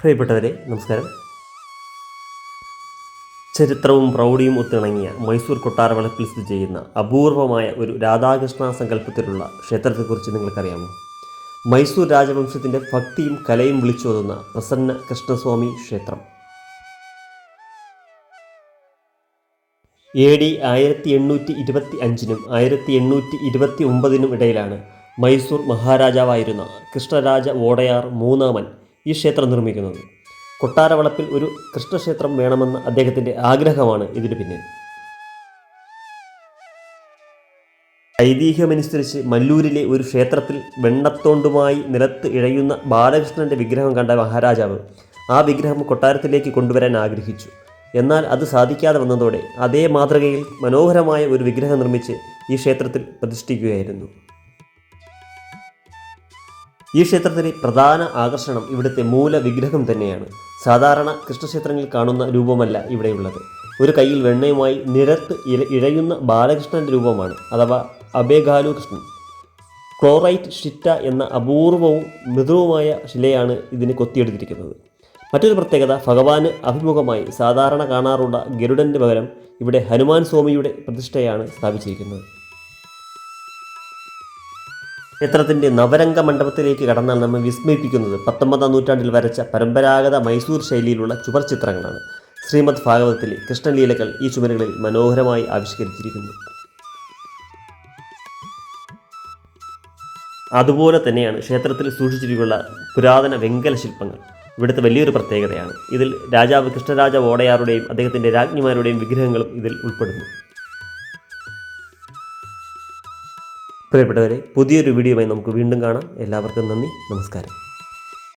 പ്രിയപ്പെട്ടവരെ നമസ്കാരം. ചരിത്രവും പ്രൗഢിയും ഒത്തിണങ്ങിയ മൈസൂർ കൊട്ടാരവളപ്പിൽ സ്ഥിതി ചെയ്യുന്ന അപൂർവമായ ഒരു രാധാകൃഷ്ണ സങ്കല്പത്തിലുള്ള ക്ഷേത്രത്തെക്കുറിച്ച് നിങ്ങൾക്കറിയാമോ? മൈസൂർ രാജവംശത്തിൻ്റെ ഭക്തിയും കലയും വിളിച്ചോതുന്ന പ്രസന്ന കൃഷ്ണസ്വാമി ക്ഷേത്രം. AD 1825 1829 ഇടയിലാണ് മൈസൂർ മഹാരാജാവായിരുന്ന കൃഷ്ണരാജ വോഡയാർ മൂന്നാമൻ ഈ ക്ഷേത്രം നിർമ്മിക്കുന്നത്. കൊട്ടാരവളപ്പിൽ ഒരു കൃഷ്ണക്ഷേത്രം വേണമെന്ന അദ്ദേഹത്തിൻ്റെ ആഗ്രഹമാണ് ഇതിനു പിന്നിൽ. ഐതിഹ്യമനുസരിച്ച് മല്ലൂരിലെ ഒരു ക്ഷേത്രത്തിൽ വെണ്ണത്തോണ്ടുമായി നിലത്ത് ഇഴയുന്ന ബാലകൃഷ്ണൻ്റെ വിഗ്രഹം കണ്ട മഹാരാജാവ് ആ വിഗ്രഹം കൊട്ടാരത്തിലേക്ക് കൊണ്ടുവരാൻ ആഗ്രഹിച്ചു. എന്നാൽ അത് സാധിക്കാതെ വന്നതോടെ അതേ മാതൃകയിൽ മനോഹരമായ ഒരു വിഗ്രഹം നിർമ്മിച്ച് ഈ ക്ഷേത്രത്തിൽ പ്രതിഷ്ഠിക്കുകയായിരുന്നു. ഈ ക്ഷേത്രത്തിലെ പ്രധാന ആകർഷണം ഇവിടുത്തെ മൂലവിഗ്രഹം തന്നെയാണ്. സാധാരണ കൃഷ്ണക്ഷേത്രങ്ങളിൽ കാണുന്ന രൂപമല്ല ഇവിടെയുള്ളത്. ഒരു കയ്യിൽ വെണ്ണയുമായി നിരത്ത് ഇഴയുന്ന ബാലകൃഷ്ണൻ്റെ രൂപമാണ്, അഥവാ അബേഗാലു കൃഷ്ണൻ. ക്ലോറൈറ്റ് ഷിറ്റ എന്ന അപൂർവവും മൃദുവുമായ ശിലയാണ് ഇതിന് കൊത്തിയെടുത്തിരിക്കുന്നത്. മറ്റൊരു പ്രത്യേകത, ഭഗവാന് അഭിമുഖമായി സാധാരണ കാണാറുള്ള ഗരുഡൻ്റെ പകരം ഇവിടെ ഹനുമാൻ സ്വാമിയുടെ പ്രതിഷ്ഠയാണ് സ്ഥാപിച്ചിരിക്കുന്നത്. ക്ഷേത്രത്തിൻ്റെ നവരംഗ മണ്ഡപത്തിലേക്ക് കടന്നാൽ നമ്മെ വിസ്മയിപ്പിക്കുന്നത് 19-ാം നൂറ്റാണ്ടിൽ വരച്ച പരമ്പരാഗത മൈസൂർ ശൈലിയിലുള്ള ചുവർ ചിത്രങ്ങളാണ്. ശ്രീമദ് ഭാഗവതത്തിലെ കൃഷ്ണലീലകൾ ഈ ചുമരുകളിൽ മനോഹരമായി ആവിഷ്കരിച്ചിരിക്കുന്നു. അതുപോലെ തന്നെയാണ് ക്ഷേത്രത്തിൽ സൂക്ഷിച്ചിരിക്കുന്ന പുരാതന വെങ്കല ശില്പങ്ങൾ. ഇവിടുത്തെ വലിയൊരു പ്രത്യേകതയാണ്. ഇതിൽ രാജാവ് കൃഷ്ണരാജ വോഡയാറുടെയും അദ്ദേഹത്തിൻ്റെ രാജ്ഞിമാരുടെയും വിഗ്രഹങ്ങളും ഇതിൽ ഉൾപ്പെടുന്നു. പ്രിയപ്പെട്ടവരെ, പുതിയൊരു വീഡിയോയുമായി നമുക്ക് വീണ്ടും കാണാം. എല്ലാവർക്കും നന്ദി, നമസ്കാരം.